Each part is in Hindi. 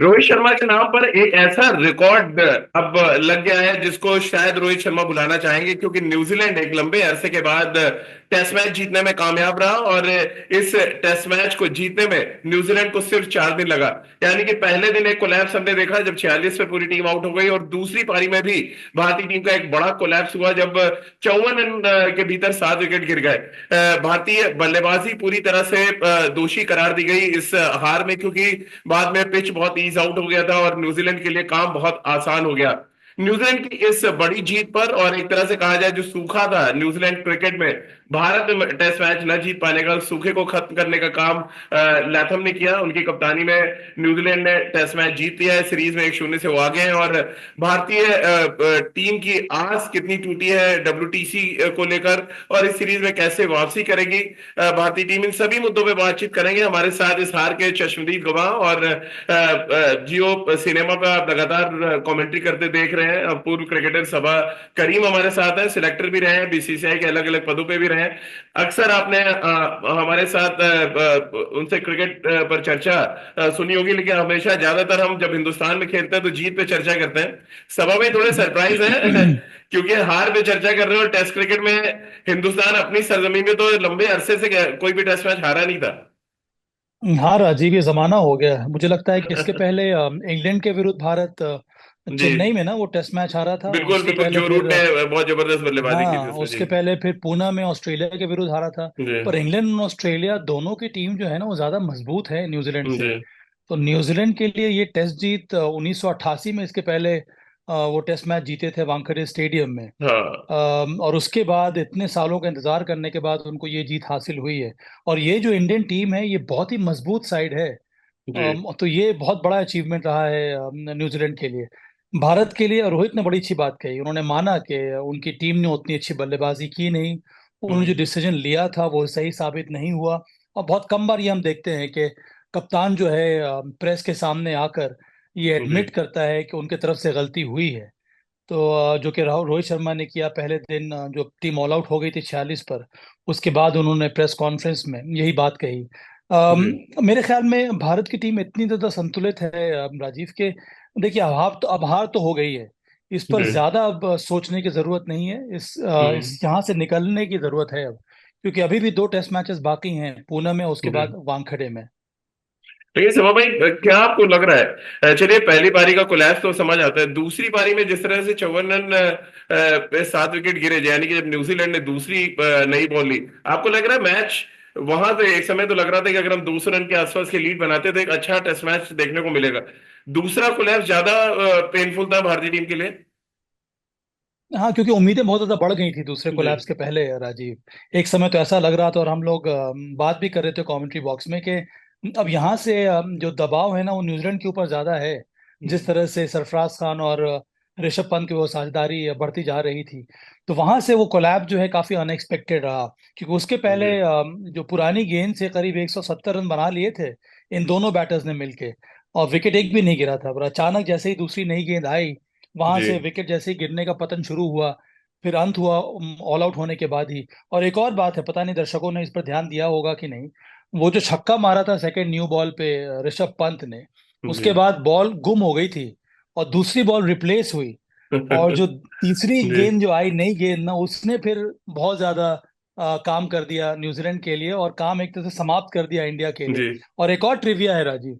रोहित शर्मा के नाम पर एक ऐसा रिकॉर्ड अब लग गया है जिसको शायद रोहित शर्मा बुलाना चाहेंगे, क्योंकि न्यूजीलैंड एक लंबे अरसे के बाद टेस्ट मैच जीतने में कामयाब रहा। और इस टेस्ट मैच को जीतने में न्यूजीलैंड को सिर्फ 4 दिन लगा। यानी कि पहले दिन एक कोलैप्स हमने देखा जब 46 पे पूरी टीम आउट हो गई, और दूसरी पारी में भी भारतीय टीम का एक बड़ा कोलैप्स हुआ जब 54 रन के भीतर 7 विकेट गिर गए। भारतीय बल्लेबाजी पूरी तरह से दोषी करार दी गई इस हार में, क्योंकि बाद में पिच बहुत ईज आउट हो गया था और न्यूजीलैंड के लिए काम बहुत आसान हो गया। न्यूजीलैंड की इस बड़ी जीत पर, और एक तरह से कहा जाए जो सूखा था न्यूजीलैंड क्रिकेट में, भारत में टेस्ट मैच न जीत पाने का, सूखे को खत्म करने का काम लैथम ने किया। उनकी कप्तानी में न्यूजीलैंड ने टेस्ट मैच जीत लिया है। सीरीज में 1-0 से वो आगे हैं। और भारतीय टीम की आस कितनी टूटी है डब्ल्यूटीसी को लेकर, और इस सीरीज में कैसे वापसी करेगी भारतीय टीम, इन सभी मुद्दों पे बातचीत करेंगे। हमारे साथ इस हार के चश्मदीद गवाह और जियो सिनेमा पे आप लगातार कमेंट्री करते देख रहे हैं पूर्व क्रिकेटर सबा करीम हमारे साथ है। सिलेक्टर भी रहे हैं, बीसीसीआई के अलग अलग पदों पे भी रहे हैं। अक्सर आपने हमारे साथ उनसे क्रिकेट पर चर्चा सुनी होगी, लेकिन हमेशा ज्यादातर हम जब हिंदुस्तान में खेलते हैं तो जीत पे चर्चा करते हैं। सभा में थोड़े सरप्राइज है क्योंकि हार पे चर्चा कर रहे हो। टेस्ट क्रिकेट में हिंदुस्तान अपनी सरजमीन में तो लंबे अरसे से कोई भी टेस्ट मैच हारा नहीं था। हाँ राजीव, ये जमाना हो गया है। मुझे लगता है कि इसके पहले इंग्लैंड के विरुद्ध भारत जी, चेन्नई में ना वो टेस्ट मैच हारा था। बिल्कुल उसके बिल्कुल, पहले जो फिर रूट ने बहुत जबरदस्त बल्लेबाजी की थी हाँ, उसमें। जी उसके पहले फिर पुणे में ऑस्ट्रेलिया के विरुद्ध हारा था। जी पर इंग्लैंड और ऑस्ट्रेलिया दोनों की टीम जो है ना वो ज्यादा मजबूत है न्यूजीलैंड से। जी। तो न्यूजीलैंड के लिए ये टेस्ट जीत 1988 में, इसके पहले वो टेस्ट मैच जीते थे वानखेड़े स्टेडियम में। हाँ और उसके बाद इतने सालों का इंतजार करने के बाद उनको ये जीत हासिल हुई है। और ये जो इंडियन टीम है ये बहुत ही मजबूत साइड है। जी तो ये बहुत बड़ा अचीवमेंट रहा है न्यूजीलैंड के लिए। भारत के लिए रोहित ने बड़ी अच्छी बात कही। उन्होंने माना कि उनकी टीम ने उतनी अच्छी बल्लेबाजी की नहीं। उन्होंने जो डिसीजन लिया था वो सही साबित नहीं हुआ। और बहुत कम बार ये हम देखते हैं कि कप्तान जो है प्रेस के सामने आकर ये जी एडमिट करता है कि उनके तरफ से गलती हुई है। तो जो कि राहुल रोहित शर्मा ने किया पहले दिन, जो टीम ऑल आउट हो गई थी 46 पर। उसके बाद उन्होंने प्रेस कॉन्फ्रेंस में यही बात कही। जी मेरे ख्याल में भारत की टीम इतनी ज्यादा संतुलित है राजीव के। देखिए, अब हार तो हो गई है। इस पर जी। ज्यादा अब सोचने की जरूरत नहीं है। हम्म। इस यहाँ से निकलने की जरूरत है अब। क्योंकि अभी भी 2 टेस्ट मैचेस बाकी हैं, पुणे में, उसके बाद जी। वानखेड़े में। लेकिन समा भाई, क्या आपको लग रहा है, चलिए पहली पारी का कोलैप्स तो समझ आता है, दूसरी पारी में जिस तरह से 54 रन पे 7 विकेट गिरे, यानी कि जब न्यूजीलैंड ने दूसरी नई बॉल ली, आपको लग रहा है मैच वहां तो एक समय तो लग रहा था कि अगर हम 200 रन के आसपास की लीड बनाते तो एक अच्छा टेस्ट मैच देखने को मिलेगा। दूसरा कोलैप्स ज्यादा पेनफुल था भारतीय टीम के लिए। हाँ, क्योंकि उम्मीदें बहुत ज्यादा बढ़ गई थी दूसरे जी कोलैप्स के पहले राजीव। एक समय तो ऐसा लग रहा था, और हम लोग बात भी कर रहे थे कमेंट्री बॉक्स में, कि अब यहाँ से जो दबाव है ना वो न्यूजीलैंड के ऊपर ज्यादा है। जिस तरह से सरफराज खान और ऋषभ पंत की वो साझेदारी बढ़ती जा रही थी, तो वहां से वो कोलैप्स जो है काफी अनएक्सपेक्टेड रहा। क्योंकि उसके पहले जी जो पुरानी गेंद से करीब 170 रन बना लिए थे इन दोनों बैटर्स ने मिलके, और विकेट एक भी नहीं गिरा था। पर अचानक जैसे ही दूसरी नई गेंद आई, वहां जी से विकेट जैसे ही गिरने का पतन शुरू हुआ। फिर अंत हुआ ऑल आउट होने के बाद ही। और एक और बात है, पता नहीं दर्शकों ने इस पर ध्यान दिया होगा कि नहीं, वो जो छक्का मारा था सेकंड न्यू बॉल पे ऋषभ पंत ने, जी उसके बाद बॉल गुम हो गई थी और दूसरी बॉल रिप्लेस हुई। और जो तीसरी जी गेंद जो आई, नई गेंद ना, उसने फिर बहुत ज्यादा काम कर दिया न्यूजीलैंड के लिए, और काम एक तरह से समाप्त कर दिया इंडिया के लिए। जी और एक और ट्रिविया है राजीव,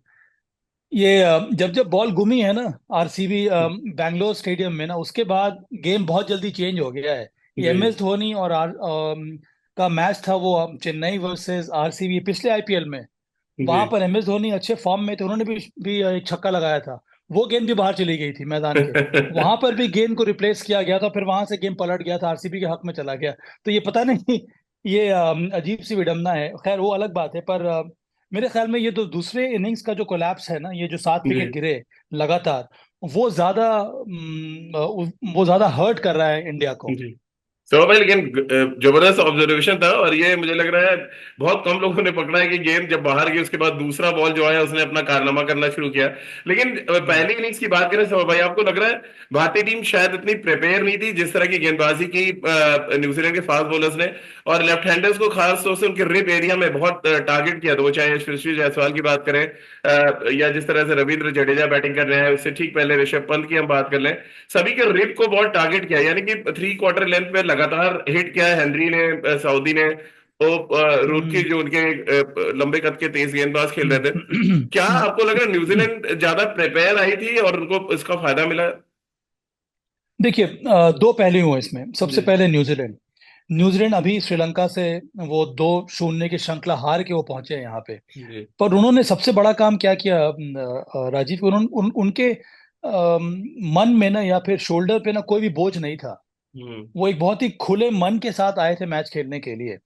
ये जब जब बॉल गुमी है ना आरसीबी बैंगलोर स्टेडियम में ना, उसके बाद गेम बहुत जल्दी चेंज हो गया है। ये जी एम एस धोनी और का मैच था वो, चेन्नई वर्सेस आरसीबी, पिछले आईपीएल में। जी वहां पर एम एस धोनी अच्छे फॉर्म में थे, उन्होंने भी एक छक्का लगाया था। वो गेंद भी बाहर चली गई थी मैदान के। वहां पर भी गेंद को रिप्लेस किया गया था, फिर वहां से गेम पलट गया था, आरसीबी के हक में चला गया। तो ये पता नहीं ये अजीब सी विडंबना है। खैर, वो अलग बात है। पर मेरे ख्याल में ये तो दूसरे इनिंग्स का जो कोलैप्स है ना, ये जो 7 विकेट जी गिरे लगातार, वो ज्यादा वो ज्यादा हर्ट कर रहा है इंडिया को। जी। तो भाई लेकिन जबरदस्त ऑब्जर्वेशन था, और ये मुझे लग रहा है बहुत कम लोगों ने पकड़ा है कि गेंद जब बाहर गई उसके बाद दूसरा बॉल जो आया उसने अपना कारनामा करना शुरू किया। लेकिन हम्म, पहली इनिंग्स की बात करें तो भाई आपको लग रहा है भारतीय टीम शायद इतनी प्रिपेयर नहीं थी जिस तरह की गेंदबाजी की न्यूजीलैंड के फास्ट बॉलर्स ने, और लेफ्ट हैंडर्स को खास तौर से उनके रिप एरिया में बहुत टारगेट किया, तो वो चाहे यशस्वी जायसवाल की बात करें या जिस तरह से रविंद्र जडेजा बैटिंग कर रहे हैं, उससे ठीक पहले ऋषभ पंत की हम बात कर लें, सभी के रिप को बहुत टारगेट किया, यानी कि 3 क्वार्टर लेंथ में लगातार हिट किया है हेनरी ने, सऊदी ने, वो रूट की हम्म, जो उनके लंबे कद के तेज गेंदबाज खेल रहे थे। क्या हम्म। आपको लग रहा है न्यूजीलैंड ज्यादा प्रिपेयर आई थी और उनको इसका फायदा मिला? देखिए, दो पहलू हुए इसमें। सबसे जी पहले न्यूजीलैंड न्यूजीलैंड अभी श्रीलंका से वो 2-0 की श्रृंखला हार के वो पहुंचे हैं यहाँ पे। जी। पर उन्होंने सबसे बड़ा काम क्या किया, राजीव, उनके मन में ना या फिर शोल्डर पे ना कोई भी बोझ नहीं था। हम्म। वो एक बहुत ही खुले मन के साथ आए थे मैच खेलने के लिए।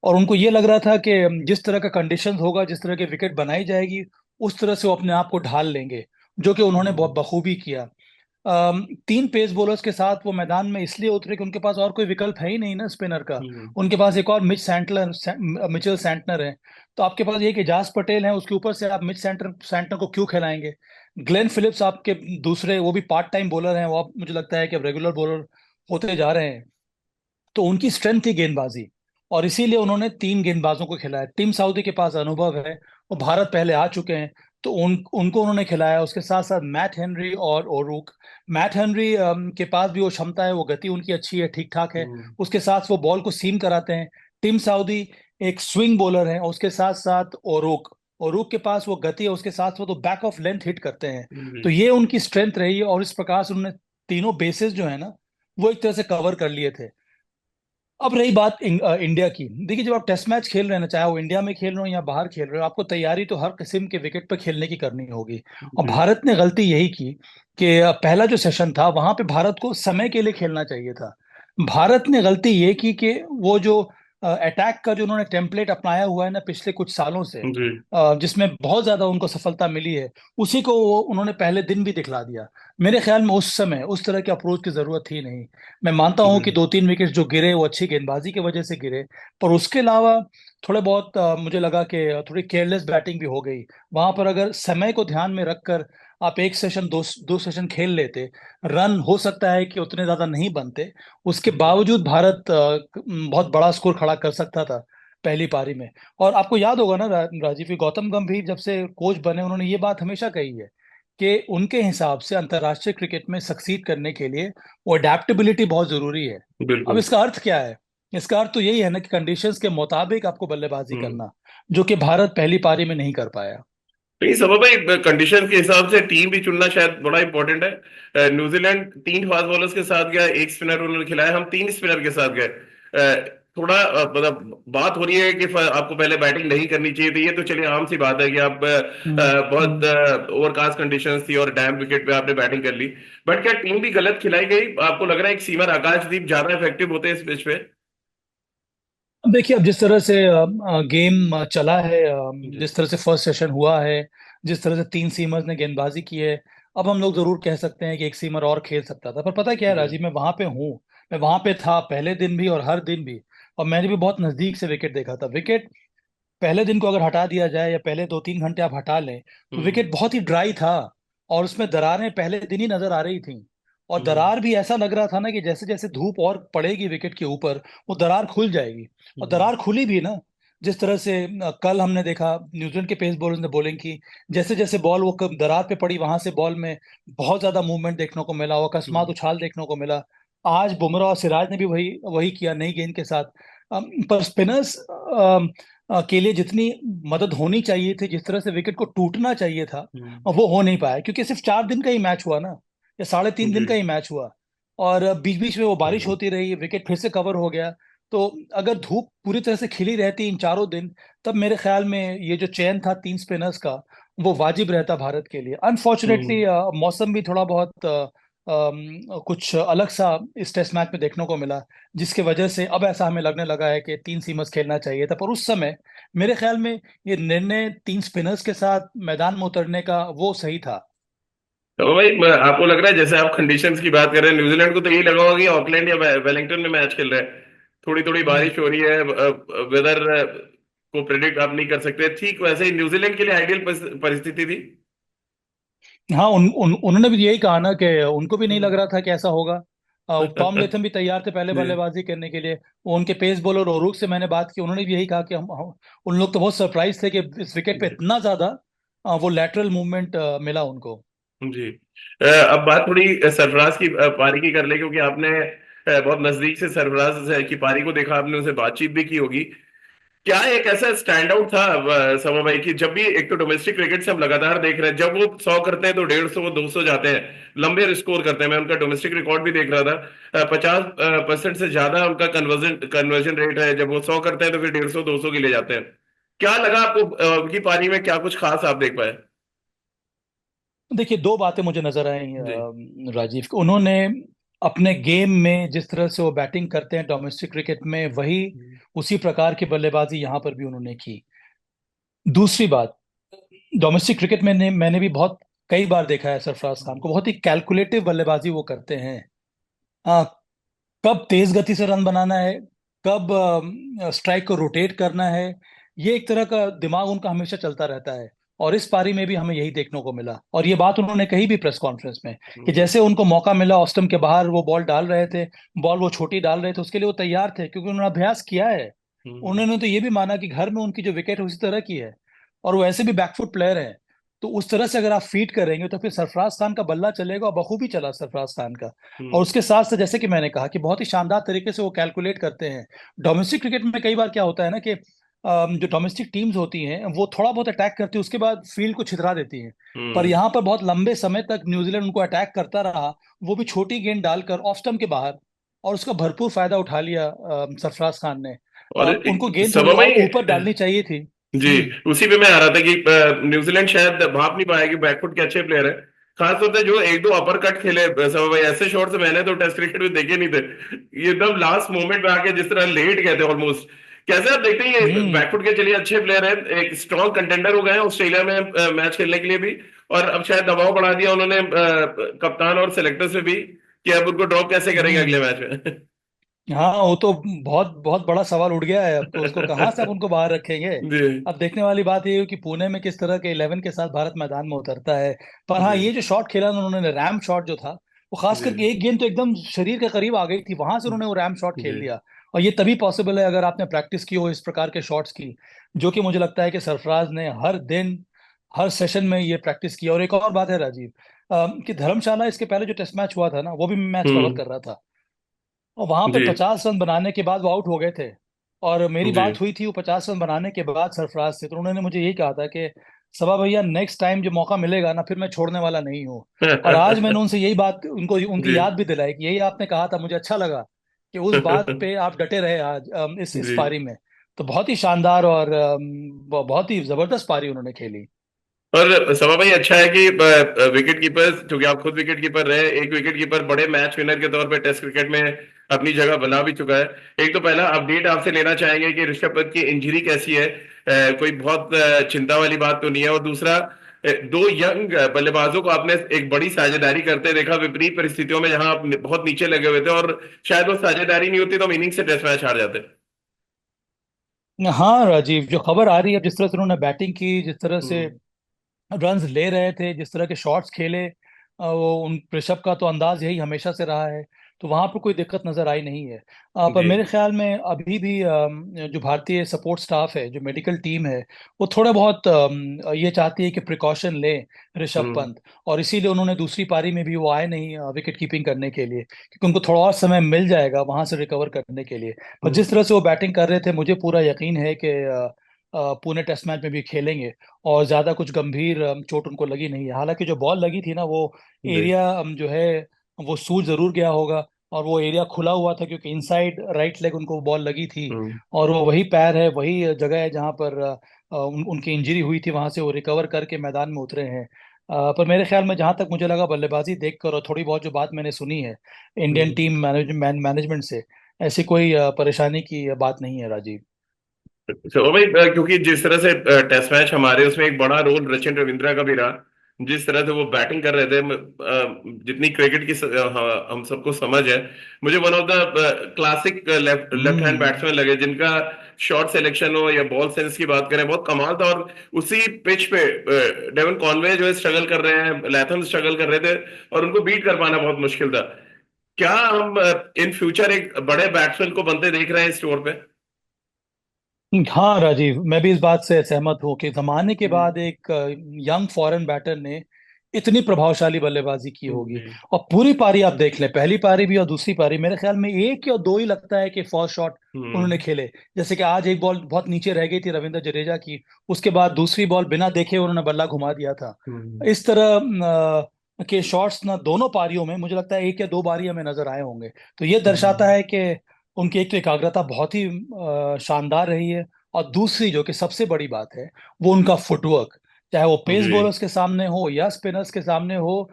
और उनको ये लग रहा था कि जिस तरह का कंडीशंस होगा, जिस तरह के विकेट बनाई जाएगी, उस तरह से वो अपने आप को ढाल लेंगे, जो कि उन्होंने बहुत हम्म। बखूबी किया। 3 पेस बॉलर्स के साथ वो मैदान में इसलिए उतरे कि उनके पास और कोई विकल्प है ही नहीं ना स्पिनर का। हम्म। उनके पास एक और मिचेल सैंटनर है। तो आपके पास एक एजाज पटेल है, उसके ऊपर से आप मिच सैंटनर सैंटनर को क्यों खिलाएंगे? ग्लेन फिलिप्स आपके दूसरे, वो भी पार्ट टाइम बॉलर हैं, वो अब मुझे लगता है कि अब रेगुलर बॉलर होते जा रहे हैं। तो उनकी स्ट्रेंथ थी गेंदबाजी, और इसीलिए उन्होंने 3 गेंदबाजों को खिलाया। टीम साउदी के पास अनुभव है, वो भारत पहले आ चुके हैं, तो उनको उन्होंने खिलाया। उसके साथ साथ मैट हेनरी और ओरुक। मैट हेनरी के पास भी वो क्षमता है, वो गति उनकी अच्छी है, ठीक ठाक है। हम्म। उसके साथ वो बॉल को सीम कराते हैं। टीम सऊदी एक स्विंग बॉलर है, उसके साथ साथ ओरुक। ओरुक के पास वो गति है, उसके साथ साथ वो बैक ऑफ लेंथ हिट करते हैं। तो हम्म। ये उनकी स्ट्रेंथ रही है, और इस प्रकार से उन्होंने तीनों बेसिस जो है ना, वो एक तरह से कवर कर लिए थे। अब रही बात इंडिया की। देखिए, जब आप टेस्ट मैच खेल रहे हैं ना, चाहे वो इंडिया में खेल रहे हो या बाहर खेल रहे हो, आपको तैयारी तो हर किस्म के विकेट पर खेलने की करनी होगी। और जी। भारत ने गलती यही की कि पहला जो सेशन था वहां पे भारत को समय के लिए खेलना चाहिए था। भारत ने गलती ये की कि वो जो अटैक का जो उन्होंने टेम्पलेट अपनाया हुआ है ना पिछले कुछ सालों से, जी। जिसमें बहुत ज्यादा उनको सफलता मिली है, उसी को वो उन्होंने पहले दिन भी दिखला दिया। मेरे ख्याल में उस समय उस तरह के अप्रोच की जरूरत थी नहीं। मैं मानता हूं कि जी। 2-3 विकेट जो गिरे वो अच्छी गेंदबाजी की वजह से गिरे, पर उसके अलावा थोड़े बहुत मुझे लगा कि थोड़ी केयरलेस बैटिंग भी हो गई। वहां पर अगर समय को ध्यान में रखकर आप एक सेशन, दो दो सेशन खेल लेते, रन हो सकता है कि उतने ज्यादा नहीं बनते। उसके बावजूद भारत बहुत बड़ा स्कोर खड़ा कर सकता था पहली पारी में। और आपको याद होगा ना, राजीव, कि गौतम गंभीर जब से कोच बने, उन्होंने ये बात हमेशा कही है कि उनके हिसाब से अंतर्राष्ट्रीय क्रिकेट में सक्सीड करने के लिए वो अडेप्टेबिलिटी बहुत जरूरी है। अब बिल्कुल। इसका अर्थ क्या है? इसका अर्थ तो यही है ना कि कंडीशंस के मुताबिक आपको बल्लेबाजी हम्म। करना, जो कि भारत पहली पारी में नहीं कर पाया। नहीं सब भाई, कंडीशन के हिसाब से टीम भी चुनना शायद बड़ा इंपॉर्टेंट है। न्यूजीलैंड 3 फास्ट बॉलर्स के साथ गया, एक स्पिनर उन्होंने खिलाया, हम 3 स्पिनर के साथ गए। थोड़ा मतलब बात हो रही है कि आपको पहले बैटिंग नहीं करनी चाहिए थी, ये तो चलिए आम सी बात है कि आप हम्म, बहुत हम्म। ओवरकास्ट कंडीशंस थी और डैम विकेट पे आपने बैटिंग कर ली। बट क्या टीम भी गलत खिलाई गई? आपको लग रहा है एक सीमर आकाशदीप ज्यादा इफेक्टिव होते हैं इस पिच पे? अब देखिए, अब जिस तरह से गेम चला है, जी। जिस तरह से फर्स्ट सेशन हुआ है, जिस तरह से 3 सीमर्स ने गेंदबाजी की है, अब हम लोग जरूर कह सकते हैं कि एक सीमर और खेल सकता था। पर पता क्या है जी। राजीव, मैं वहां पे हूँ, मैं वहां पे था पहले दिन भी और हर दिन भी। और मैंने भी बहुत नजदीक से विकेट देखा था। विकेट पहले दिन को अगर हटा दिया जाए या पहले 2-3 घंटे आप हटा लें, तो हम्म। विकेट बहुत ही ड्राई था। और उसमें दरारें पहले दिन ही नजर आ रही थी। और हम्म। दरार भी ऐसा लग रहा था ना कि जैसे जैसे धूप और पड़ेगी विकेट के ऊपर, वो दरार खुल जाएगी। और हम्म। दरार खुली भी ना, जिस तरह से कल हमने देखा न्यूजीलैंड के पेस बॉलर्स ने बॉलिंग की। जैसे जैसे बॉल वो दरार पे पड़ी, वहां से बॉल में बहुत ज्यादा मूवमेंट देखने को मिला, वो अकस्मात हम्म। उछाल देखने को मिला। आज बुमराह और सिराज ने भी वही वही किया नई गेंद के साथ। पर स्पिनर्स के लिए जितनी मदद होनी चाहिए थी, जिस तरह से विकेट को टूटना चाहिए था, हम्म। वो हो नहीं पाया, क्योंकि सिर्फ 4 दिन का ही मैच हुआ ना, या 3.5 दिन का जी। ही मैच हुआ। और बीच बीच में वो बारिश होती रही, विकेट फिर से कवर हो गया। तो अगर धूप पूरी तरह से खिली रहती इन चारों दिन, तब मेरे ख्याल में ये जो चयन था 3 स्पिनर्स का, वो वाजिब रहता भारत के लिए। हम्म। अनफॉर्चुनेटली मौसम भी थोड़ा बहुत कुछ अलग सा इस टेस्ट मैच में देखने को मिला, जिसकी वजह से अब ऐसा हमें लगने लगा है कि 3 सीमर्स खेलना चाहिए था। पर उस समय मेरे ख्याल में ये निर्णय 3 स्पिनर्स के साथ मैदान में उतरने का वो सही था। तो भाई आपको लग रहा है, जैसे आप कंडीशंस की बात कर रहे हैं, न्यूजीलैंड को तो यही लगा होगा कि ऑकलैंड या वेलिंगटन में मैच खेल रहे हैं, थोड़ी थोड़ी हम्म। बारिश हो रही है, वेदर को प्रिडिक्ट आप नहीं कर सकते, ठीक वैसे ही न्यूजीलैंड के लिए आइडियल परिस्थिति थी। हाँ, उन्होंने भी यही कहा ना कि उनको भी नहीं लग रहा था कि ऐसा होगा। टॉम लेथम भी तैयार थे पहले जी बल्लेबाजी करने के लिए। वो उनके पेस बॉलर ओरुक से मैंने बात की, उन्होंने भी यही कहा कि उन लोग तो बहुत सरप्राइज थे कि इस विकेट पे इतना ज्यादा वो लैटरल मूवमेंट मिला उनको। जी। अब बात थोड़ी सरफराज की पारी की कर ले, क्योंकि आपने बहुत नजदीक से सरफराज की पारी को देखा, आपने उनसे बातचीत भी की होगी। क्या एक ऐसा स्टैंड आउट था समा भाई, कि जब भी एक तो डोमेस्टिक क्रिकेट से हम लगातार देख रहे हैं, जब वो 100 करते हैं तो 150 वो 200 जाते हैं, लंबे स्कोर करते हैं। मैं उनका डोमेस्टिक रिकॉर्ड भी देख रहा था, 50% से ज्यादा उनका कन्वर्जन कन्वर्जन रेट है। जब वो 100 करते हैं तो फिर 150 200 के ले जाते हैं। क्या लगा आपको उनकी पारी में, क्या कुछ खास आप देख पाए? देखिए, दो बातें मुझे नजर आई जी। राजीव को। उन्होंने अपने गेम में जिस तरह से वो बैटिंग करते हैं डोमेस्टिक क्रिकेट में, वही उसी प्रकार की बल्लेबाजी यहाँ पर भी उन्होंने की। दूसरी बात, डोमेस्टिक क्रिकेट में मैंने भी बहुत कई बार देखा है सरफराज खान को, बहुत ही कैलकुलेटिव बल्लेबाजी वो करते हैं। हाँ, कब तेज गति से रन बनाना है, कब स्ट्राइक को रोटेट करना है, ये एक तरह का दिमाग उनका हमेशा चलता रहता है। और इस पारी में भी हमें यही देखने को मिला, और ये बात उन्होंने कही भी प्रेस कॉन्फ्रेंस में कि हम्म। जैसे उनको मौका मिला ऑफ स्टंप के बाहर वो बॉल डाल रहे थे, बॉल वो छोटी डाल रहे थे, उसके लिए वो तैयार थे क्योंकि उन्होंने अभ्यास किया है। हम्म। उन्होंने तो ये भी माना कि घर में उनकी जो विकेट है उसी तरह की है, और वो ऐसे भी बैकफुट प्लेयर है। तो उस तरह से अगर आप फीड करेंगे तो फिर सरफराज खान का बल्ला चलेगा, और बखूबी चला सरफराज खान का। और हम्म। उसके साथ साथ जैसे कि मैंने कहा कि बहुत ही शानदार तरीके से वो कैलकुलेट करते हैं। डोमेस्टिक क्रिकेट में कई बार क्या होता है ना कि जो डोमेस्टिक टीम्स होती हैं वो थोड़ा बहुत अटैक करती है, उसके बाद फील्ड को छितरा देती हैं। पर हम्म। यहाँ पर बहुत लंबे समय तक न्यूजीलैंड उनको अटैक करता रहा, वो भी छोटी गेंद डालकर ऑफ स्टंप के बाहर, और उसका भरपूर फायदा उठा लिया सरफराज खान ने। और उनको गेंद थोड़ी सभा और भाई, ऊपर डालनी चाहिए थी। जी, हम्म। उसी पे मैं आ रहा था कि न्यूजीलैंड शायद भाप नहीं पाया कि बैकफुट के अच्छे प्लेयर है। खास तौर पे जो एक दो अपर कट खेले सब भाई, ऐसे शॉट से मैंने तो टेस्ट क्रिकेट में देखे नहीं थे। ये एकदम लास्ट मोमेंट में आके जिस तरह लेट गए थे ऑलमोस्ट। कैसे आप देखते हैं ये हम्म। बैकफुट के, चलिए अच्छे प्लेयर हैं, एक स्ट्रॉन्ग कंटेंडर हो गए हैं ऑस्ट्रेलिया में मैच खेलने के लिए भी, और अब शायद दबाव बढ़ा दिया उन्होंने कप्तान और सेलेक्टर से भी, कि अब उनको ड्रॉप कैसे करेंगे अगले हम्म। मैच में। हाँ, वो तो बहुत बहुत बड़ा सवाल उठ गया है अब तो, उसको कहाँ से अब उनको बाहर रखेंगे। जी। अब देखने वाली बात ये है कि पुणे में किस तरह के 11 के साथ भारत मैदान में उतरता है। पर हाँ, जी। ये जो शॉट खेला ना उन्होंने, रैम शॉट जो था, वो खास जी। करके एक गेंद तो एकदम शरीर के करीब आ गई थी, वहां से उन्होंने वो रैम शॉट खेल जी। दिया। और ये तभी पॉसिबल है अगर आपने प्रैक्टिस की हो इस प्रकार के शॉट्स की, जो कि मुझे लगता है कि सरफराज ने हर दिन हर सेशन में ये प्रैक्टिस की। और एक और बात है राजीव, कि धर्मशाला इसके पहले जो टेस्ट मैच हुआ था ना, वो भी मैं मैच कवर हम्म। कर रहा था, और वहां पे जी। 50 रन बनाने के बाद वो आउट हो गए थे। और मेरी जी। बात हुई थी वो 50 रन बनाने के बाद सरफराज से, तो उन्होंने मुझे यही कहा था कि सबा भैया, नेक्स्ट टाइम जो मौका मिलेगा ना, फिर मैं छोड़ने वाला नहीं हूँ। और आज मैंने उनसे यही बात उनको जी। उनकी याद भी दिलाई कि यही आपने कहा था, मुझे अच्छा लगा कि उस बात पे आप डटे रहे आज इस जी। पारी में। तो बहुत ही शानदार और बहुत ही जबरदस्त पारी उन्होंने खेली। और समा भाई, अच्छा है कि विकेट कीपर, क्योंकि आप खुद विकेट कीपर रहे, एक विकेट कीपर बड़े मैच विनर के तौर पे टेस्ट क्रिकेट में अपनी जगह बना भी चुका है। एक तो पहला अपडेट आपसे लेना चाहेंगे कि ऋषभ पंत की इंजरी कैसी है, कोई बहुत चिंता वाली बात तो नहीं है? और दूसरा, दो यंग बल्लेबाजों को आपने एक बड़ी साझेदारी करते देखा विपरीत परिस्थितियों में, जहां आप बहुत नीचे लगे हुए थे, और शायद वो साझेदारी नहीं होती तो हम इनिंग से टेस्ट मैच हार जाते। हाँ राजीव, जो खबर आ रही है, जिस तरह से उन्होंने बैटिंग की, जिस तरह से हम्म। रन्स ले रहे थे, जिस तरह के शॉट्स खेले, वो उन ऋषभ का तो अंदाज यही हमेशा से रहा है। तो वहां पर कोई दिक्कत नजर आई नहीं है। पर जी। मेरे ख्याल में अभी भी जो भारतीय सपोर्ट स्टाफ है, जो मेडिकल टीम है, वो थोड़ा बहुत ये चाहती है कि प्रिकॉशन ले ऋषभ हम्म। पंत, और इसीलिए उन्होंने दूसरी पारी में भी वो आए नहीं विकेट कीपिंग करने के लिए, क्योंकि उनको थोड़ा और समय मिल जाएगा वहां से रिकवर करने के लिए। पर जिस हम्म। तरह से वो बैटिंग कर रहे थे, मुझे पूरा यकीन है कि पुणे टेस्ट मैच में भी खेलेंगे, और ज्यादा कुछ गंभीर चोट उनको लगी नहीं है। हालांकि जो बॉल लगी थी ना, वो जी। एरिया जो है वो सूज जरूर गया होगा, और वो एरिया खुला हुआ था क्योंकि इनसाइड राइट लेग उनको बॉल लगी थी। हम्म। और वो वही पैर है, वही जगह है जहां पर उनकी इंजरी हुई थी, वहां से वो रिकवर करके मैदान में उतरे हैं। पर मेरे ख्याल में जहां तक मुझे लगा बल्लेबाजी देखकर, और थोड़ी बहुत जो बात मैंने सुनी है इंडियन हम्म। टीम मैनेजमेंट से, ऐसी कोई परेशानी की बात नहीं है राजीव। तो भाई, क्योंकि जिस तरह से टेस्ट मैच हमारे, उसमें एक बड़ा रोल सचिन रविंद्रा का भी रहा, जिस तरह से वो बैटिंग कर रहे थे, जितनी क्रिकेट की हाँ, हम सबको समझ है, मुझे one of the classic left left hand hmm. Batsman लगे, जिनका शॉट सिलेक्शन हो या बॉल सेंस की बात करें, बहुत कमाल था। और उसी पिच पे डेवन कॉनवे जो है स्ट्रगल कर रहे हैं, लैथम स्ट्रगल कर रहे थे, और उनको बीट कर पाना बहुत मुश्किल था। क्या हम इन फ्यूचर एक बड़े बैट्समैन को बनते देख रहे हैं इस टूर पे? हाँ राजीव, मैं भी इस बात से सहमत हूँ कि जमाने के हम्म। बाद एक यंग फॉरेन बैटर ने इतनी प्रभावशाली बल्लेबाजी की होगी। जी। और पूरी पारी आप देख लें, पहली पारी भी और दूसरी पारी, मेरे ख्याल में एक या दो ही लगता है कि फर्स्ट शॉट उन्होंने हम्म। खेले। जैसे कि आज एक बॉल बहुत नीचे रह गई थी रविंद्र जडेजा की, उसके बाद दूसरी बॉल बिना देखे उन्होंने बल्ला घुमा दिया था। हम्म। इस तरह के शॉट्स ना दोनों पारियों में मुझे लगता है एक या दो बारी हमें नजर आए होंगे। तो ये दर्शाता हम्म। है कि उनकी एक तो एकाग्रता बहुत ही शानदार रही है। और दूसरी जो कि सबसे बड़ी बात है, वो उनका फुटवर्क। चाहे वो पेस जी। बॉलर्स के सामने हो या स्पिनर्स के सामने हो,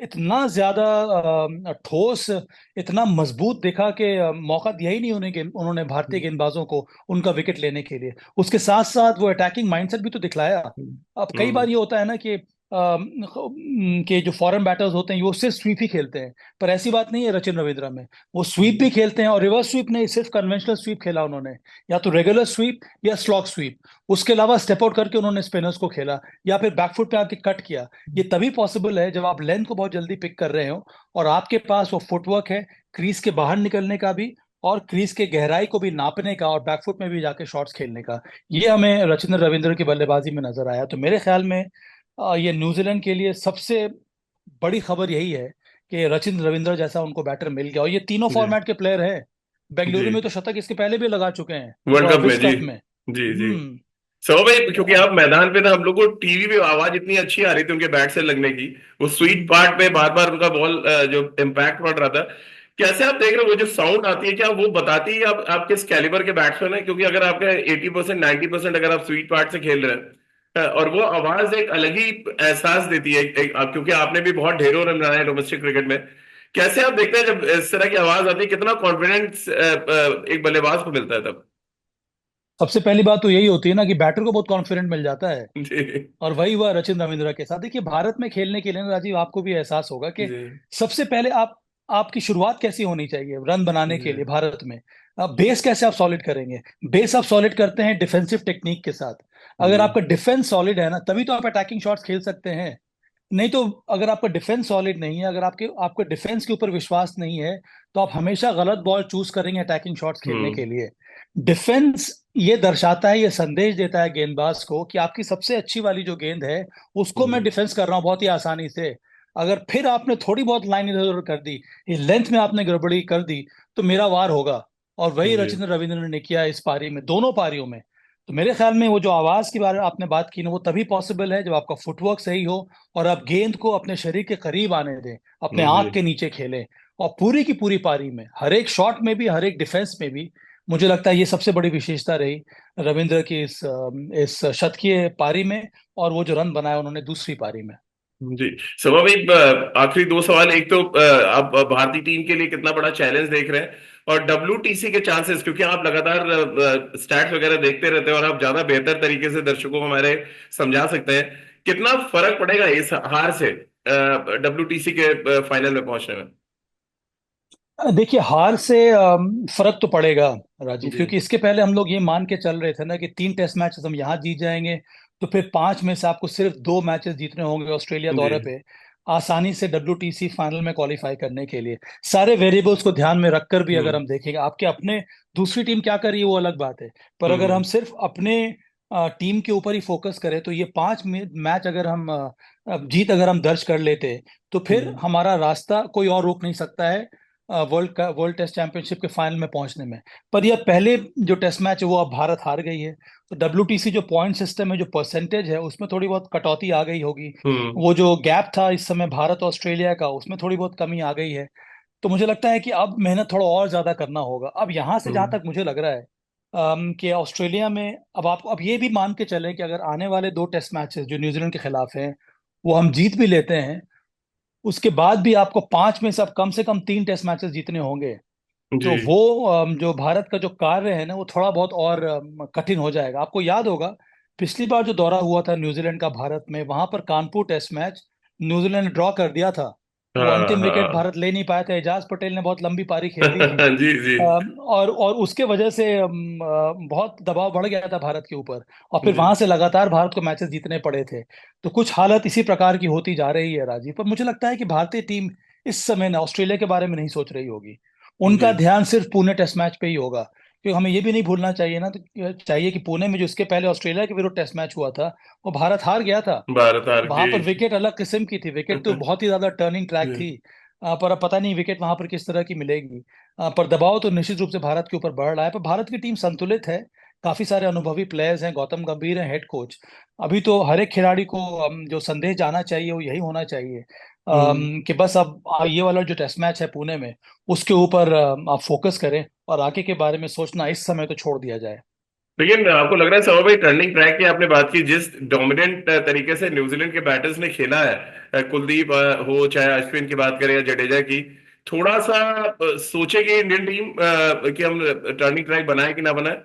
इतना ज्यादा ठोस, इतना मजबूत दिखा कि मौका दिया ही नहीं उन्होंने भारतीय गेंदबाजों को उनका विकेट लेने के लिए। उसके साथ साथ वो अटैकिंग माइंडसेट भी तो दिखलाया। अब कई हम्म। बार ये होता है ना कि कि जो फॉरेन बैटर्स होते हैं वो सिर्फ स्वीप ही खेलते हैं, पर ऐसी बात नहीं है रचिन रविंद्रा में। वो स्वीप भी खेलते हैं, और रिवर्स स्वीप नहीं, सिर्फ कन्वेंशनल स्वीप खेला उन्होंने, या तो रेगुलर स्वीप या स्लॉग स्वीप। उसके अलावा स्टेप आउट करके उन्होंने स्पिनर्स को खेला, या फिर बैकफुट पे आके कट किया। ये तभी पॉसिबल है जब आप लेंथ को बहुत जल्दी पिक कर रहे हो, और आपके पास वो फुटवर्क है क्रीज के बाहर निकलने का भी, और क्रीज के गहराई को भी नापने का, और बैकफुट में भी जाके शॉट्स खेलने का। ये हमें रचिंद्र रविंद्र की बल्लेबाजी में नजर आया। तो मेरे ख्याल में ये न्यूजीलैंड के लिए सबसे बड़ी खबर यही है कि रचिंद्र रविंद्र जैसा उनको बैटर मिल गया। और ये तीनों जी। फॉर्मेट के प्लेयर हैं। जी। बेंगलुरु में तो शतक इसके पहले भी लगा चुके हैं, वर्ल्ड कप में। विश्व जी। कप में। जी। जी। हम्म। सो भाई, तो क्योंकि आप मैदान पे था, हम लोग को टीवी पे आवाज इतनी अच्छी आ रही थी उनके बैट से लगने की, वो स्वीट पार्ट पे बार बार उनका बॉल जो इम्पैक्ट पड़ रहा था। कैसे आप देख रहे हो वो जो साउंड आती है, क्या वो बताती है आप किस कैलिबर के बैट्समैन है? क्योंकि अगर आपका 80% 90% अगर आप स्वीट पार्ट से खेल रहे हैं, और वो आवाज एक अलग ही एहसास देती है, क्योंकि आपने भी बहुत ढेरों रन बनाए डोमेस्टिक क्रिकेट में। कैसे आप देखते हैं जब इस तरह की आवाज आती है, कितना कॉन्फिडेंस एक बल्लेबाज को मिलता है तब? सबसे पहली बात तो यही होती है ना कि बैटर को बहुत कॉन्फिडेंट मिल जाता है। जी। और वही हुआ रचिन रविंद्रा के साथ। देखिए, भारत में खेलने के लिए ना राजीव, आपको भी एहसास होगा कि जी। सबसे पहले आपकी शुरुआत कैसी होनी चाहिए रन बनाने के लिए जी। भारत में। बेस कैसे आप सॉलिड करेंगे? बेस आप सॉलिड करते हैं डिफेंसिव टेक्निक के साथ। अगर जी। आपका डिफेंस सॉलिड है ना, तभी तो आप अटैकिंग शॉट्स खेल सकते हैं। नहीं तो अगर आपका डिफेंस सॉलिड नहीं है, अगर आपके डिफेंस के ऊपर विश्वास नहीं है, तो आप हमेशा गलत बॉल चूज करेंगे अटैकिंग शॉट्स खेलने हम्म। के लिए। डिफेंस ये दर्शाता है, ये संदेश देता है गेंदबाज को कि आपकी सबसे अच्छी वाली जो गेंद है, उसको मैं जी। डिफेंस कर रहा हूं बहुत ही आसानी से। अगर फिर आपने थोड़ी बहुत लाइन इधर उधर कर दी, ये लेंथ में आपने गड़बड़ी कर दी, तो मेरा वार होगा। और वही जी। रचिंद्र रविंद्र ने किया इस पारी में, दोनों पारियों में। तो मेरे ख्याल में वो जो आवाज के बारे में आपने बात की ना, वो तभी पॉसिबल है जब आपका फुटवर्क सही हो, और आप गेंद को अपने शरीर के करीब आने दें, अपने जी। आंख के नीचे खेलें। और पूरी की पूरी पारी में, हर एक शॉट में भी, हर एक डिफेंस में भी, मुझे लगता है ये सबसे बड़ी विशेषता रही रविंद्र की इस शतकीय पारी में, और वो जो रन बनाया उन्होंने दूसरी पारी में। जी। समा भाई, आखिरी दो सवाल। एक तो आप भारतीय टीम के लिए कितना बड़ा चैलेंज देख रहे हैं, और WTC के चांसेस, क्योंकि आप लगातार स्टैट्स वगैरह देखते रहते हैं और आप ज्यादा बेहतर तरीके से दर्शकों को हमारे समझा सकते हैं, कितना फर्क पड़ेगा इस हार से WTC के फाइनल में पहुंचने में? देखिए, हार से फर्क तो पड़ेगा राजीव, जी। क्योंकि इसके पहले हम लोग ये मान के चल रहे थे ना कि 3 टेस्ट मैचेस हम यहाँ जीत जाएंगे, तो फिर 5 में से आपको सिर्फ 2 मैचेस जीतने होंगे ऑस्ट्रेलिया जी। दौरे पे, आसानी से WTC फाइनल में क्वालिफाई करने के लिए। सारे वेरिएबल्स को ध्यान में रखकर भी अगर हम्म। हम देखेंगे, आपके अपने दूसरी टीम क्या कर रही है वो अलग बात है, पर अगर हम हम्म। सिर्फ अपने टीम के ऊपर ही फोकस करें, तो ये 5 मैच अगर हम जीत अगर हम दर्ज कर लेते, तो फिर हम्म। हमारा रास्ता कोई और रोक नहीं सकता है वर्ल्ड टेस्ट चैंपियनशिप के फाइनल में पहुंचने में। पर यह पहले जो टेस्ट मैच है वो अब भारत हार गई है, तो WTC जो पॉइंट सिस्टम है, जो परसेंटेज है, उसमें थोड़ी बहुत कटौती आ गई होगी। हम्म। वो जो गैप था इस समय भारत ऑस्ट्रेलिया का, उसमें थोड़ी बहुत कमी आ गई है। तो मुझे लगता है कि अब मेहनत थोड़ा और ज्यादा करना होगा। अब यहाँ से जहां हम्म। तक मुझे लग रहा है कि ऑस्ट्रेलिया में, अब ये भी मान के चले कि अगर आने वाले 2 टेस्ट मैचेस जो न्यूजीलैंड के खिलाफ हैं वो हम जीत भी लेते हैं, उसके बाद भी आपको 5 में से अब कम से कम 3 टेस्ट मैचेस जीतने होंगे। जी। तो वो जो भारत का जो कार्य है ना, वो थोड़ा बहुत और कठिन हो जाएगा। आपको याद होगा पिछली बार जो दौरा हुआ था न्यूजीलैंड का भारत में, वहां पर कानपुर टेस्ट मैच न्यूजीलैंड ने ड्रॉ कर दिया था। वो हाँ अंतिम विकेट हाँ। भारत ले नहीं पाया था, एजाज पटेल ने बहुत लंबी पारी खेल दी थी। जी जी और उसके वजह से बहुत दबाव बढ़ गया था भारत के ऊपर, और फिर जी। वहां से लगातार भारत को मैचेस जीतने पड़े थे। तो कुछ हालत इसी प्रकार की होती जा रही है राजीव। पर मुझे लगता है कि भारतीय टीम इस समय ना ऑस्ट्रेलिया के बारे में नहीं सोच रही होगी। जी उनका ध्यान सिर्फ पुणे टेस्ट मैच पे ही होगा, क्योंकि हमें ये भी नहीं भूलना चाहिए ना, तो चाहिए कि पुणे में जो इसके पहले ऑस्ट्रेलिया के विरुद्ध टेस्ट मैच हुआ था, वो भारत हार गया था। भारत हार वहां के। पर विकेट अलग किस्म की थी, विकेट तो बहुत ही ज्यादा टर्निंग ट्रैक जी। थी। पर अब पता नहीं विकेट वहां पर किस तरह की मिलेगी। पर दबाव तो निश्चित रूप से भारत के ऊपर बढ़ रहा है। पर भारत की टीम संतुलित है, काफी सारे अनुभवी प्लेयर्स हैं, गौतम गंभीर हैं हेड कोच। अभी तो हर एक खिलाड़ी को जो संदेश जाना चाहिए वो यही होना चाहिए, हम्म। कि बस अब ये वाला जो टेस्ट मैच है पुणे में, उसके ऊपर आप फोकस करें, और आगे के बारे में सोचना इस समय तो छोड़ दिया जाए। लेकिन आपको लग रहा है सौरभ भाई, टर्निंग ट्रैक की आपने बात की, जिस डोमिनेंट तरीके से न्यूजीलैंड के बैटर्स ने खेला है, कुलदीप हो चाहे अश्विन की बात करें या जडेजा की, थोड़ा सा सोचेगी इंडियन टीम कि हम टर्निंग ट्रैक बनाए कि ना बनाए?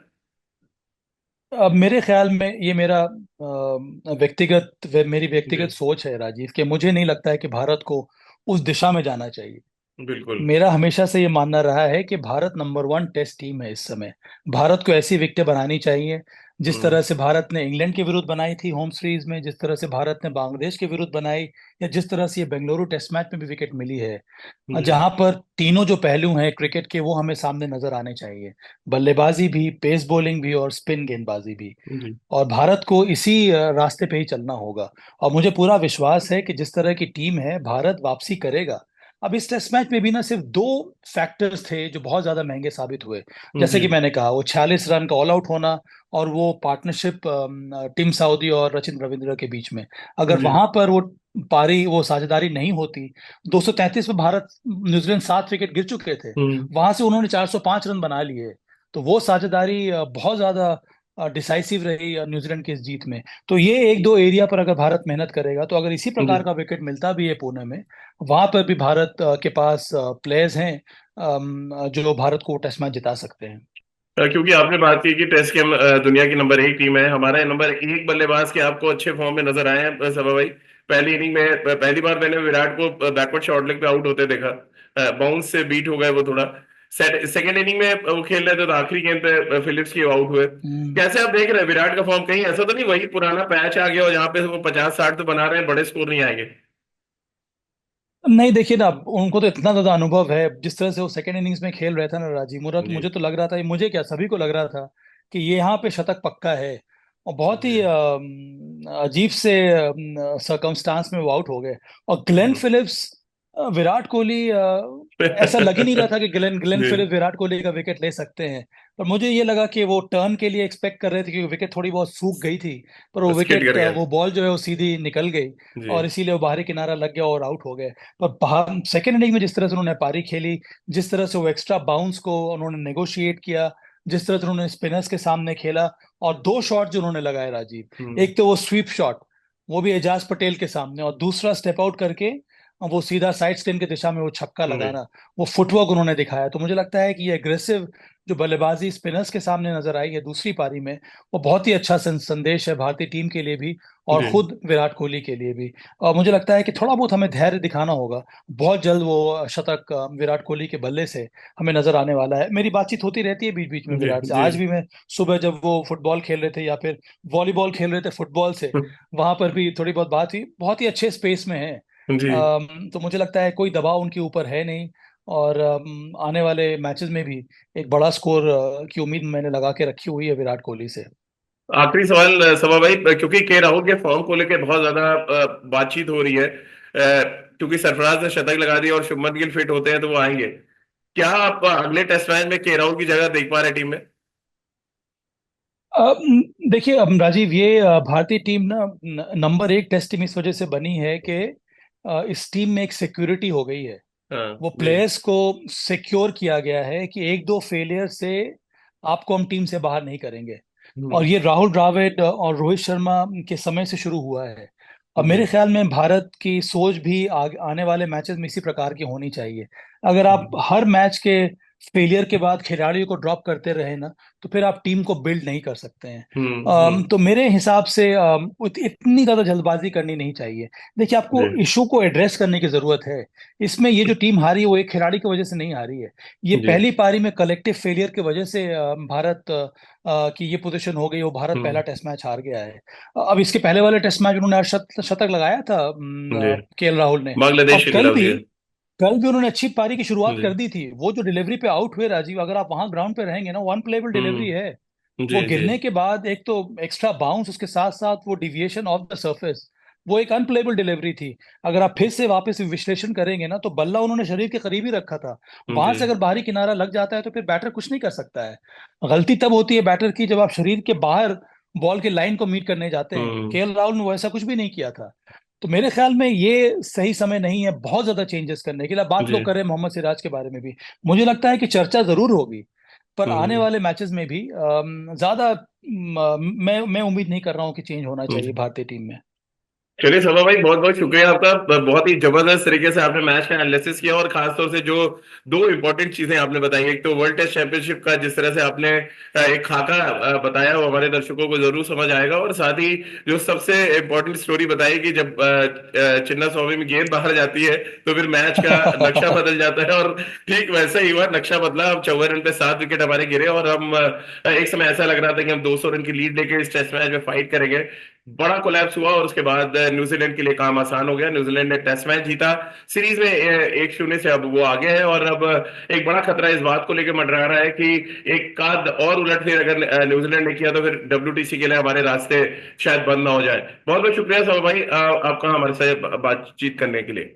अब मेरे ख्याल में ये मेरी जी व्यक्तिगत सोच है राजीव, कि मुझे नहीं लगता है कि भारत को उस दिशा में जाना चाहिए। बिल्कुल। मेरा हमेशा से ये मानना रहा है कि Bharat number one test team है इस समय। भारत को ऐसी विकेटें बनानी चाहिए जिस हम्म तरह से भारत ने इंग्लैंड के विरुद्ध बनाई थी होम सीरीज में, जिस तरह से भारत ने बांग्लादेश के विरुद्ध बनाई, या जिस तरह से ये बेंगलुरु टेस्ट मैच में भी विकेट मिली है। जी जहां पर तीनों जो पहलू हैं क्रिकेट के, वो हमें सामने नजर आने चाहिए। बल्लेबाजी भी, पेस बॉलिंग भी, और स्पिन गेंदबाजी भी। जी। और भारत को इसी रास्ते पे ही चलना होगा। और मुझे पूरा विश्वास है कि जिस तरह की टीम है, भारत वापसी करेगा। अब इस टेस्ट मैच में भी ना सिर्फ दो फैक्टर्स थे जो बहुत ज्यादा महंगे साबित हुए। जैसे जी। कि मैंने कहा, वो 46 रन का ऑल आउट होना, और वो पार्टनरशिप टीम साउदी और रचिन रविंद्र के बीच में। अगर जी। वहां पर वो साझेदारी नहीं होती, 233 में भारत न्यूजीलैंड 7 विकेट गिर चुके थे, हम्म। वहां से उन्होंने 405 रन बना लिए। तो वो साझेदारी बहुत ज्यादा डिसाइसिव रही न्यूजीलैंड की इस जीत में। तो ये एक दो एरिया पर अगर भारत मेहनत करेगा, तो अगर इसी जी। प्रकार का विकेट मिलता भी है पुणे में, वहां पर भी भारत के पास प्लेयर्स हैं जो भारत को टेस्ट मैच जिता सकते हैं। क्योंकि आपने बात की कि टेस्ट के हम दुनिया की नंबर 1 टीम है, हमारा नंबर 1 बल्लेबाज के आपको अच्छे फॉर्म में नजर आए हैं सभा भाई? पहली इनिंग में पहली बार मैंने विराट को बैकवर्ड शॉर्ट लेग पे आउट होते देखा, बाउंस से बीट हो गए वो थोड़ा। सेकंड इनिंग में वो खेल रहे थे तो आखिरी गेंद पे फिलिप्स की आउट हुए। हम्म। कैसे आप देख रहे हैं विराट का फॉर्म? कहीं ऐसा तो नहीं वही पुराना पैच आ गया और जहाँ पे वो 50-60 तो बना रहे हैं, बड़े स्कोर नहीं आएंगे? नहीं, देखिए ना, उनको तो इतना ज्यादा अनुभव है। जिस तरह से वो सेकंड इनिंग्स में खेल रहे थे ना राजीव, जी मुझे तो लग रहा था, मुझे क्या सभी को लग रहा था कि ये यहाँ पे शतक पक्का है। और बहुत ही जी। अजीब से सरकमस्टांस में वो आउट हो गए। और ग्लेन हम्म। फिलिप्स, विराट कोहली, ऐसा लग ही नहीं रहा था कि ग्लेन ग्लेन जी। फिलिप्स विराट कोहली का विकेट ले सकते हैं। पर मुझे ये लगा कि वो टर्न के लिए एक्सपेक्ट कर रहे थे, क्योंकि विकेट थोड़ी बहुत सूख गई थी। पर वो बस किट विकेट, कर गया। वो बॉल जो है वो सीधी निकल गई, जी। और इसीलिए वो बाहरी किनारा लग गया और आउट हो गए। पर बाहर सेकेंड इनिंग में जिस तरह से उन्होंने पारी खेली, जिस तरह से वो एक्स्ट्रा बाउंस को उन्होंने नेगोशिएट किया, जिस तरह से उन्होंने स्पिनर्स के सामने खेला, और दो शॉट जो उन्होंने लगाए राजीव, हम्म। एक तो वो स्वीप शॉट, वो भी एजाज पटेल के सामने, और दूसरा स्टेप आउट करके वो सीधा साइड स्पिन की दिशा में वो छक्का जी लगाना, वो फुटवर्क उन्होंने दिखाया। तो मुझे लगता है कि ये एग्रेसिव जो बल्लेबाजी स्पिनर्स के सामने नजर आई है दूसरी पारी में, वो बहुत ही अच्छा संदेश है भारतीय टीम के लिए भी, और जी खुद विराट कोहली के लिए भी। और मुझे लगता है कि थोड़ा बहुत हमें धैर्य दिखाना होगा। बहुत जल्द वो शतक विराट कोहली के बल्ले से हमें नजर आने वाला है। मेरी बातचीत होती रहती है बीच बीच में जी विराट से। जी। आज भी मैं सुबह जब वो फुटबॉल खेल रहे थे या फिर वॉलीबॉल खेल रहे थे फुटबॉल से, वहां पर भी थोड़ी बहुत बात हुई। बहुत ही अच्छे स्पेस में है। जी। तो मुझे लगता है कोई दबाव उनके ऊपर है नहीं। और आने वाले मैचेस में भी एक बड़ा स्कोर की उम्मीद मैंने लगा के रखी हुई है विराट कोहली से। आखिरी सवाल सभा भाई, क्योंकि के राहुल के फॉर्म को लेकर बहुत ज्यादा बातचीत हो रही है, क्योंकि सरफराज ने शतक लगा दिया और शुभमन गिल फिट होते हैं तो वो आएंगे। क्या आप अगले टेस्ट मैच में के राहुल की जगह देख पा रहे हैं टीम में? देखिए, अब राजीव, ये भारतीय टीम ना नंबर एक टेस्ट टीम इस वजह से बनी है कि इस टीम में एक सिक्योरिटी हो गई है। हाँ वो जी। प्लेयर्स को सिक्योर किया गया है कि एक दो फेलियर से आपको हम टीम से बाहर नहीं करेंगे। और हम्म। ये राहुल द्रविड़ और रोहित शर्मा के समय से शुरू हुआ है। और जी। मेरे ख्याल में भारत की सोच भी आने वाले मैचेस में इसी प्रकार की होनी चाहिए। अगर आप हम्म। हर मैच के फेलियर के बाद खिलाड़ियों को ड्रॉप करते रहे ना, तो फिर आप टीम को बिल्ड नहीं कर सकते हैं। हम्म। तो मेरे हिसाब से इतनी ज्यादा जल्दबाजी करनी नहीं चाहिए। देखिए, जी। आपको इशू को एड्रेस करने की जरूरत है। इसमें ये जो टीम हारी है वो एक खिलाड़ी की वजह से नहीं हारी है। ये जी। पहली पारी में कलेक्टिव फेलियर की वजह से भारत की ये पोजीशन हो गई, वो भारत पहला हम्म। टेस्ट मैच हार गया है। अब इसके पहले वाले टेस्ट मैच उन्होंने शतक लगाया था, जी। केएल राहुल ने। बांग्लादेश और के खिलाफ जी। कल भी उन्होंने अच्छी पारी की शुरुआत जी। कर दी थी। वो जो डिलीवरी पे आउट हुए राजीव, अगर आप वहां ग्राउंड पे रहेंगे ना, वन प्लेबल डिलीवरी है। हम्म। वो जी। जी। गिरने के बाद एक तो एक्स्ट्रा बाउंस, उसके साथ साथ वो डिविएशन ऑफ द सरफेस, वो एक अनप्लेबल डिलीवरी थी। अगर आप फिर से वापस विश्लेषण करेंगे ना, तो बल्ला उन्होंने शरीर के करीब ही रखा था। वहां जी। से अगर बाहरी किनारा लग जाता है तो फिर बैटर कुछ नहीं कर सकता है। गलती तब होती है बैटर की जब आप शरीर के बाहर बॉल के लाइन को मीट करने जाते हैं। हम्म। केएल राहुल ने वैसा कुछ भी नहीं किया था। तो मेरे ख्याल में ये सही समय नहीं है बहुत ज्यादा चेंजेस करने के लिए। अब बात जी। लोग कर रहे हैं मोहम्मद सिराज के बारे में भी। मुझे लगता है कि चर्चा जरूर होगी, पर आने हम्म। वाले मैचेस में भी ज्यादा मैं उम्मीद नहीं कर रहा हूँ कि चेंज होना चाहिए जी। भारतीय टीम में। चलिए सभा भाई, बहुत बहुत शुक्रिया आपका। बहुत ही जबरदस्त तरीके से आपने मैच का एनालिसिस किया, और खासतौर से जो दो इंपॉर्टेंट चीजें आपने बताई, एक तो वर्ल्ड टेस्ट चैंपियनशिप का जिस तरह से आपने एक खाका बताया, वो हमारे दर्शकों को जरूर समझ आएगा। और साथ ही जो सबसे इंपॉर्टेंट स्टोरी बताई कि जब चिन्ना स्वामी में गेंद बाहर जाती है तो फिर मैच का नक्शा बदल जाता है, और ठीक वैसा ही हुआ, नक्शा बदला। हम 54 रन पे 7 विकेट हमारे गिरे, और हम एक समय ऐसा लग रहा था कि हम 200 रन की लीड लेके इस टेस्ट मैच में फाइट करेंगे। बड़ा कोलैप्स हुआ, और उसके बाद न्यूजीलैंड के लिए काम आसान हो गया। न्यूजीलैंड ने टेस्ट मैच जीता, सीरीज में 1-0 से अब वो आगे है। और अब एक बड़ा खतरा इस बात को लेकर मंडरा रहा है कि एक काद और उलटफेर अगर न्यूजीलैंड ने किया तो फिर डब्ल्यूटीसी के लिए हमारे रास्ते शायद बंद ना हो जाए। बहुत बहुत शुक्रिया सब भाई, आपका हमारे साथ बातचीत करने के लिए।